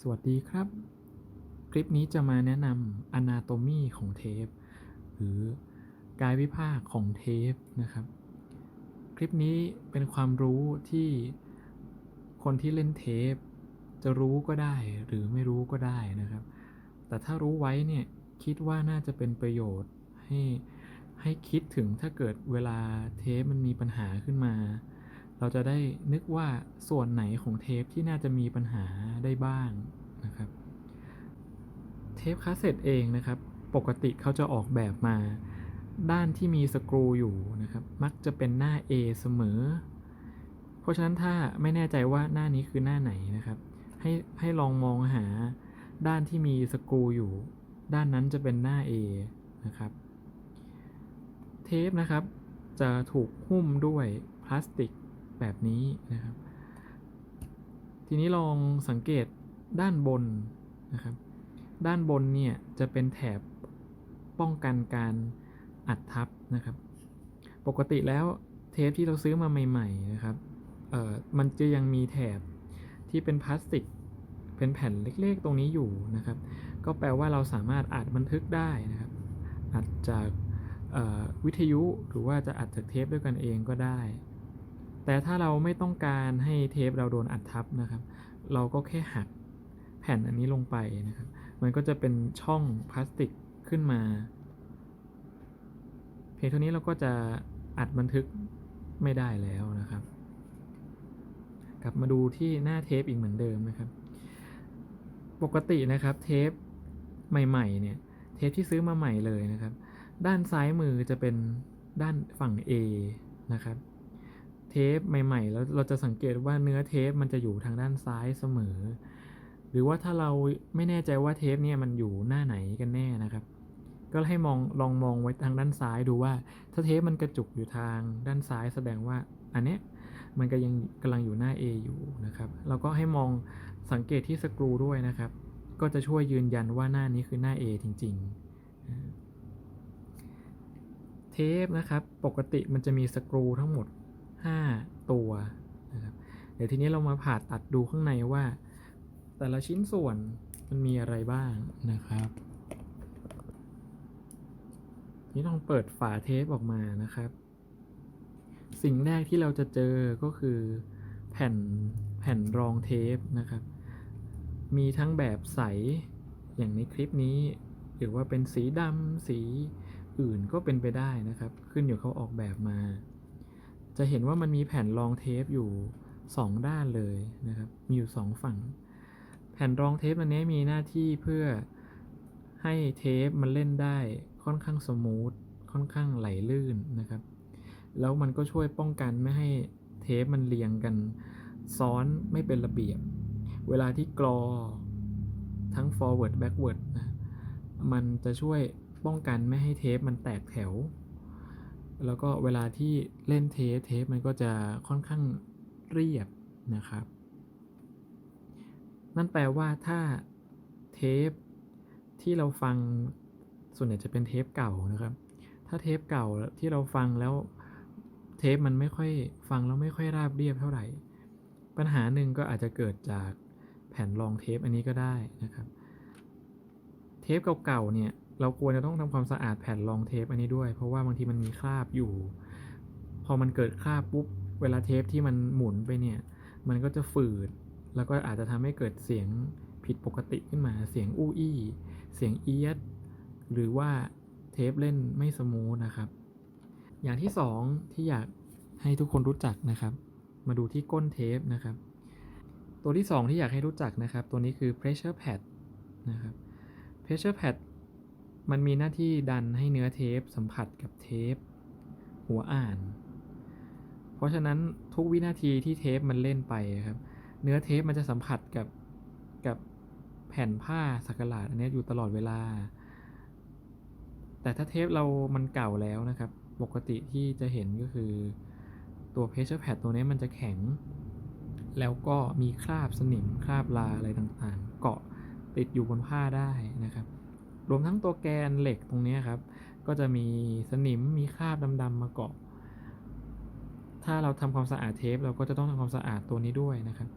สวัสดีครับ คลิปนี้จะมาแนะนำ Anatomy ของเทปหรือกายวิภาคของเทปนะครับ คลิปนี้เป็นความรู้ที่คนที่เล่นเทปจะรู้ก็ได้หรือไม่รู้ก็ได้นะครับ แต่ถ้ารู้ไว้เนี่ยคิดว่าน่าจะเป็นประโยชน์ให้ให้คิดถึงถ้าเกิดเวลาเทปมันมีปัญหาขึ้นมา เราจะได้นึกว่าส่วนไหนของเทปที่น่าจะมีปัญหาได้บ้างนะครับ เทปคาสเซ็ตเองนะครับปกติเขาจะออกแบบมาด้านที่มีสกรูอยู่นะครับมักจะเป็นหน้า A เสมอเพราะฉะนั้นถ้าไม่แน่ใจว่าหน้านี้คือหน้าไหนนะครับให้ลองมองหาด้านที่มีสกรูอยู่ด้านนั้นจะเป็นหน้า A นะครับเทปนะครับจะถูกหุ้มด้วยพลาสติกแบบนี้นะครับทีนี้ลองสังเกตด้านบนนะครับด้านบนเนี่ยจะเป็นแถบป้องกันการอัดทับนะครับปกติแล้วเทปที่เราซื้อมาใหม่ๆนะครับมันจะยังมีแถบที่เป็นพลาสติกเป็นแผ่นเล็กๆตรงนี้อยู่นะครับก็แปลว่าเราสามารถอัดบันทึกได้นะครับอัดจากวิทยุหรือว่าจะอัดจากเทปด้วยกันเองก็ได้แต่ถ้าเราไม่ต้องการให้เทปเราโดนอัดทับนะครับเราก็แค่หักแผ่นอันนี้ลงไปนะครับมันก็จะเป็นช่องพลาสติกขึ้นมาเพียงเท่านี้เราก็จะอัดบันทึกไม่ได้แล้วนะครับกลับมาดูที่หน้าเทปอีกเหมือนเดิมนะครับปกตินะครับเทปใหม่ๆเนี่ยเทปที่ซื้อมาใหม่เลยนะครับด้านซ้ายมือจะเป็นด้านฝั่ง A นะครับเทปใหม่ๆแล้วเราจะสังเกตว่าเนื้อเทปมันจะอยู่ทางด้านซ้ายเสมอหรือว่าถ้าเราไม่แน่ใจว่าเทปเนี่ยมันอยู่หน้าไหนกันแน่นะครับก็ให้ลองมองไว้ทางด้านซ้ายดูว่าถ้าเทปมันกระจุกอยู่ทางด้านซ้ายแสดงว่าอันเนี้ยมันก็ยังกำลังอยู่หน้า A อยู่นะครับแล้วก็ให้มองสังเกตที่สกรูด้วยนะครับก็จะช่วยยืนยันว่าหน้านี้คือหน้า A จริงๆเทปนะครับปกติมันจะมีสกรูทั้งหมด5ตัวนะครับเดี๋ยวทีนี้เรามาผ่าตัดดูข้างในว่าแต่ละชิ้นส่วนมันมีอะไรบ้างนะครับนี่ลองเปิดฝาเทปออกมานะครับสิ่งแรกที่เราจะเจอก็คือแผ่นรองเทปนะครับมีทั้งแบบใสอย่างในคลิปนี้หรือว่าเป็นสีดำสีอื่นก็เป็นไปได้นะครับขึ้นอยู่เขาออกแบบมาจะเห็นว่ามันมีแผ่นรองเทปอยู่2ด้านเลยนะครับมีอยู่2ฝั่งแผ่นรองเทปอันนี้มีหน้าที่เพื่อให้เทปมันเล่นได้ค่อนข้างสมูทค่อนข้างไหลลื่นนะครับแล้วมันก็ช่วยป้องกันไม่ให้เทปมันเรียงกันซ้อนไม่เป็นระเบียบเวลาที่กรอทั้ง forward backward นะมันจะช่วยป้องกันไม่ให้เทปมันแตกแถวแล้วก็เวลาที่เล่นเทปมันก็จะค่อนข้างเรียบนะครับนั่นแปลว่าถ้าเทปที่เราฟังส่วนใหญ่จะเป็นเทปเก่านะครับถ้าเทปเก่าที่เราฟังแล้วเทปมันไม่ค่อยฟังแล้วไม่ค่อยราบเรียบเท่าไหร่ปัญหาหนึ่งก็อาจจะเกิดจากแผ่นรองเทปอันนี้ก็ได้นะครับเทปเก่าๆเนี่ยเราควรจะต้องทำความสะอาดแผ่นรองเทปอันนี้ด้วยเพราะว่าบางทีมันมีคราบอยู่พอมันเกิดคราบปุ๊บเวลาเทปที่มันหมุนไปเนี่ยมันก็จะฝืดแล้วก็อาจจะทำให้เกิดเสียงผิดปกติขึ้นมาเสียงอู้อี้เสียงเอียดหรือว่าเทปเล่นไม่สมูทนะครับอย่างที่2ที่อยากให้ทุกคนรู้จักนะครับมาดูที่ก้นเทปนะครับตัวที่2ที่อยากให้รู้จักนะครับตัวนี้คือ pressure pad นะครับ pressure pad มันมีหน้าที่ดันให้เนื้อเทปสัมผัสกับเทปหัวอ่านเพราะฉะนั้นทุกวินาทีที่เทปมันเล่นไปครับเนื้อเทปมันจะสัมผัสกับแผ่นผ้าสักหลาดอันนี้อยู่ตลอดเวลาแต่ถ้าเทปเรามันเก่าแล้วนะครับปกติที่จะเห็นก็คือตัว pressure pad ตัวนี้มันจะแข็งแล้วก็มีคราบสนิมคราบลาอะไรต่างๆเกาะติดอยู่บนผ้าได้นะครับรวมทั้งตัวแกนเหล็กตรงนี้ครับก็จะมีสนิมมีคราบดำๆมาเกาะถ้าเราทำความสะอาดเทปเราก็จะต้องทำความสะอาดตัวนี้ด้วยนะครับ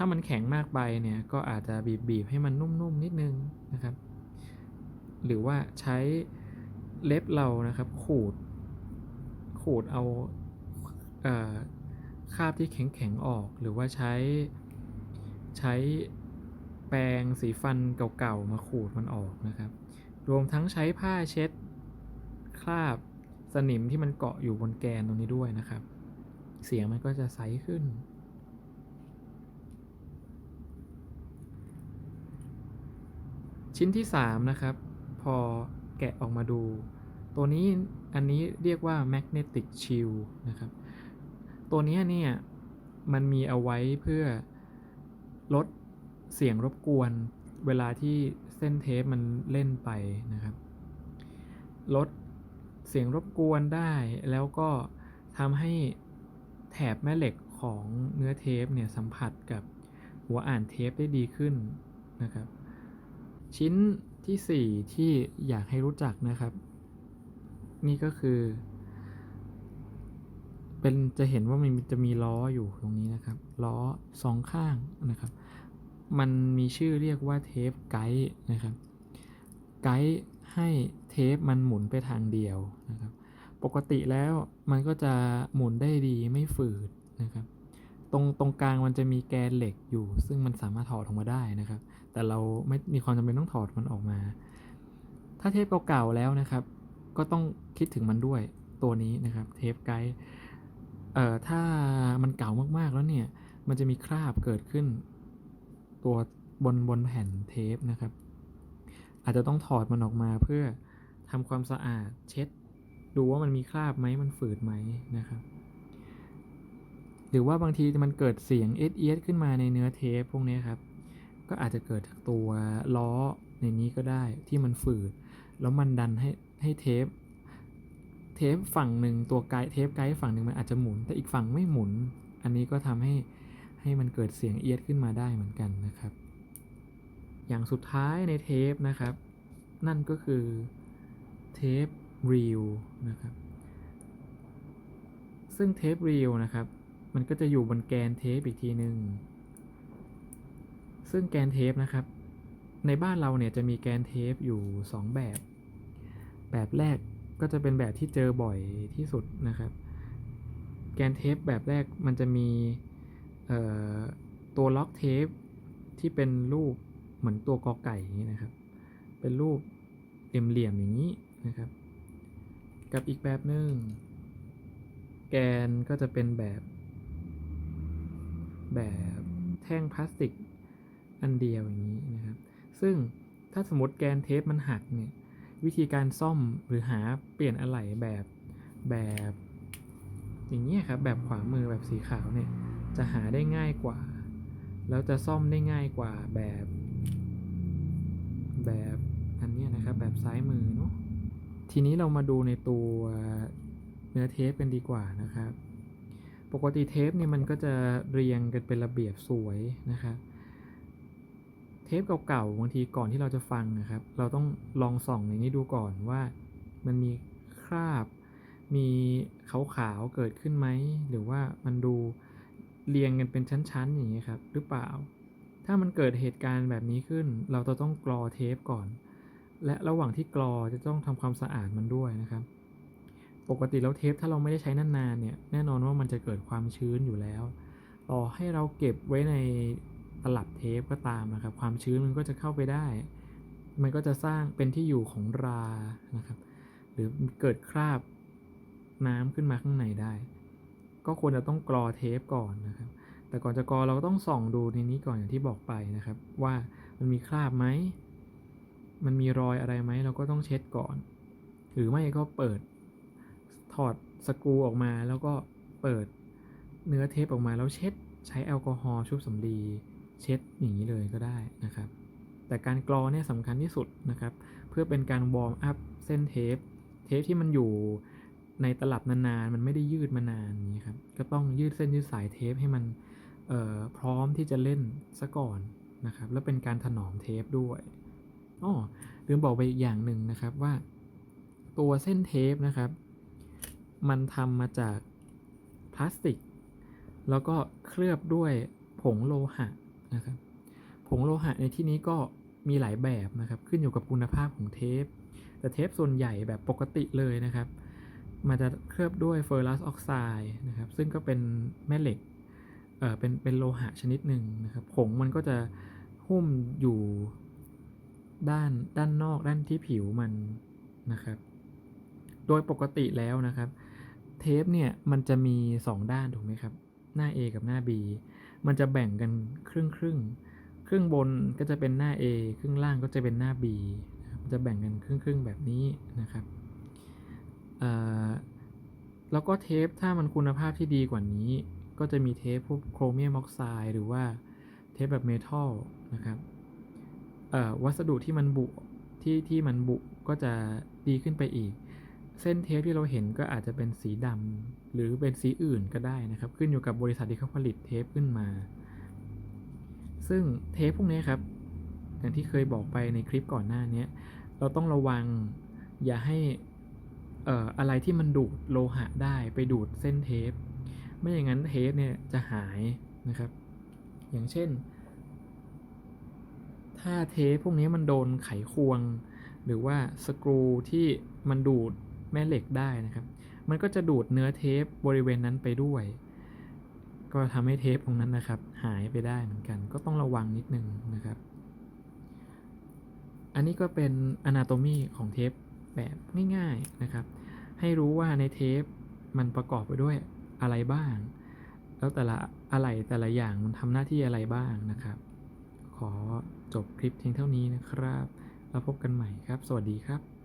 ถ้ามันแข็งมากไปเนี่ยก็อาจจะบีบให้มันนุ่มๆนิดนึงนะครับหรือว่าใช้เล็บเรานะครับขูดเอาคราบที่แข็งๆออกหรือว่าใช้แปรงสีฟันเก่าๆมาขูดมันออกนะครับรวมทั้งใช้ผ้าเช็ดคราบสนิมที่มันเกาะอยู่บนแกนตรงนี้ด้วยนะครับเสียงมันก็จะใสขึ้นชิ้นที่3นะครับพอแกะออกมาดูตัวนี้อันนี้เรียกว่า magnetic shield นะครับตัวนี้เนี่ยมันมีเอาไว้เพื่อลดเสียงรบกวนเวลาที่เส้นเทปมันเล่นไปนะครับลดเสียงรบกวนได้แล้วก็ทำให้แถบแม่เหล็กของเนื้อเทปเนี่ยสัมผัสกับหัวอ่านเทปได้ดีขึ้นนะครับชิ้นที่4ที่อยากให้รู้จักนะครับนี่ก็คือจะเห็นว่ามันจะมีล้ออยู่ตรงนี้นะครับล้อ2ข้างนะครับมันมีชื่อเรียกว่าเทปไกด์นะครับไกด์ให้เทปมันหมุนไปทางเดียวนะครับปกติแล้วมันก็จะหมุนได้ดีไม่ฝืดนะครับตรงกลางมันจะมีแกนเหล็กอยู่ซึ่งมันสามารถถอดออกมาได้นะครับแต่เราไม่มีความจำเป็นต้องถอดมันออกมาถ้าเทปเก่าๆแล้วนะครับก็ต้องคิดถึงมันด้วยตัวนี้นะครับเทปไกด์ถ้ามันเก่ามากๆแล้วเนี่ยมันจะมีคราบเกิดขึ้นตัวบนแผ่นเทปนะครับอาจจะต้องถอดมันออกมาเพื่อทำความสะอาดเช็ดดูว่ามันมีคราบไหมมันฝืดไหมนะครับหรือว่าบางทีมันเกิดเสียงเอียดขึ้นมาในเนื้อเทปพวกนี้ครับก็อาจจะเกิดจากตัวล้อในนี้ก็ได้ที่มันฝืดแล้วมันดันให้เทปฝั่งหนึ่งตัวเทปไกด์ฝั่งหนึ่งมันอาจจะหมุนแต่อีกฝั่งไม่หมุนอันนี้ก็ทำให้มันเกิดเสียงเอียดขึ้นมาได้เหมือนกันนะครับอย่างสุดท้ายในเทปนะครับนั่นก็คือเทปรีลนะครับซึ่งเทปรีลนะครับมันก็จะอยู่บนแกนเทปอีกทีหนึ่งซึ่งแกนเทปนะครับในบ้านเราเนี่ยจะมีแกนเทปอยู่2แบบแรกก็จะเป็นแบบที่เจอบ่อยที่สุดนะครับแกนเทปแบบแรกมันจะมีตัวล็อกเทปที่เป็นรูปเหมือนตัวกอไก่อย่างนี้นะครับเป็นรูปเหลี่ยมๆอย่างนี้นะครับกับอีกแบบหนึ่งแกนก็จะเป็นแบบแท่งพลาสติกอันเดียวอย่างนี้นะครับซึ่งถ้าสมมติแกนเทปมันหักเนี่ยวิธีการซ่อมหรือหาเปลี่ยนอะไหล่แบบอย่างนี้ครับแบบขวามือแบบสีขาวเนี่ยจะหาได้ง่ายกว่าแล้วจะซ่อมได้ง่ายกว่าแบบอันนี้นะครับแบบซ้ายมือเนาะทีนี้เรามาดูในตัวเนื้อเทปกันดีกว่านะครับปกติเทปเนี่ยมันก็จะเรียงกันเป็นระเบียบสวยนะครับเทปเก่าๆบางทีก่อนที่เราจะฟังนะครับเราต้องลองส่องในนี้ดูก่อนว่ามันมีคราบมีขาวๆเกิดขึ้นไหมหรือว่ามันดูเรียงกันเป็นชั้นๆอย่างนี้ครับหรือเปล่าถ้ามันเกิดเหตุการณ์แบบนี้ขึ้นเราจะต้องกรอเทปก่อนและระหว่างที่กรอจะต้องทำความสะอาดมันด้วยนะครับปกติแล้วเทปถ้าเราไม่ได้ใช้นานๆเนี่ยแน่นอนว่ามันจะเกิดความชื้นอยู่แล้วต่อให้เราเก็บไว้ในตลับเทปก็ตามนะครับความชื้นมันก็จะเข้าไปได้มันก็จะสร้างเป็นที่อยู่ของรานะครับหรือเกิดคราบน้ำขึ้นมาข้างในได้ก็ควรจะต้องกรอเทปก่อนนะครับแต่ก่อนจะกรอเราก็ต้องส่องดูในนี้ก่อนอย่างที่บอกไปนะครับว่ามันมีคราบไหมมันมีรอยอะไรไหมเราก็ต้องเช็ดก่อนหรือไม่ก็ถอดสกรูออกมาแล้วก็เปิดเนื้อเทปออกมาแล้วเช็ดใช้แอลกอฮอล์ชุบสำลีเช็ดอย่างนี้เลยก็ได้นะครับแต่การกรอเนี่ยสำคัญที่สุดนะครับเพื่อเป็นการวอร์มอัพเส้นเทปที่มันอยู่ในตลับนานๆมันไม่ได้ยืดมานานนี้ครับก็ต้องยืดเส้นยืดสายเทปให้มันพร้อมที่จะเล่นซะก่อนนะครับแล้วเป็นการถนอมเทปด้วยลืมบอกไปอีกอย่างหนึ่งนะครับว่าตัวเส้นเทปนะครับมันทำมาจากพลาสติกแล้วก็เคลือบด้วยผงโลหะ นะครับผงโลหะในที่นี้ก็มีหลายแบบนะครับขึ้นอยู่กับคุณภาพของเทปแต่เทปส่วนใหญ่แบบปกติเลยนะครับมันจะเคลือบด้วยเฟอรัสออกไซด์นะครับซึ่งก็เป็นแม่เหล็กเป็นโลหะชนิดหนึ่งนะครับผงมันก็จะหุ้มอยู่ด้านนอกด้านที่ผิวมันนะครับโดยปกติแล้วนะครับเทปเนี่ยมันจะมี2ด้านถูกไหมครับหน้า A กับหน้า B มันจะแบ่งกันครึ่งบนก็จะเป็นหน้า A ครึ่งล่างก็จะเป็นหน้า B นะครับจะแบ่งกันครึ่งแบบนี้นะครับแล้วก็เทปถ้ามันคุณภาพที่ดีกว่านี้ก็จะมีเทปพวกโครเมียมออกไซด์หรือว่าเทปแบบเมทัลนะครับวัสดุที่มันบุที่มันบุก็จะดีขึ้นไปอีกเส้นเทปที่เราเห็นก็อาจจะเป็นสีดำหรือเป็นสีอื่นก็ได้นะครับขึ้นอยู่กับบริษัทที่เขาผลิตเทปขึ้นมาซึ่งเทปพวกนี้ครับอย่างที่เคยบอกไปในคลิปก่อนหน้านี้เราต้องระวังอย่าให้อะไรที่มันดูดโลหะได้ไปดูดเส้นเทปไม่อย่างนั้นเทปเนี่ยจะหายนะครับอย่างเช่นถ้าเทปพวกนี้มันโดนไขควงหรือว่าสกรูที่มันดูดแม่เหล็กได้นะครับมันก็จะดูดเนื้อเทปบริเวณนั้นไปด้วยก็ทำให้เทปตรงนั้นนะครับหายไปได้เหมือนกันก็ต้องระวังนิดนึงนะครับอันนี้ก็เป็น Anatomy ของเทปแบบง่ายๆนะครับให้รู้ว่าในเทปมันประกอบไปด้วยอะไรบ้างแล้วแต่ละอย่างมันทำหน้าที่อะไรบ้างนะครับขอจบคลิปเพียงเท่านี้นะครับแล้วพบกันใหม่ครับสวัสดีครับ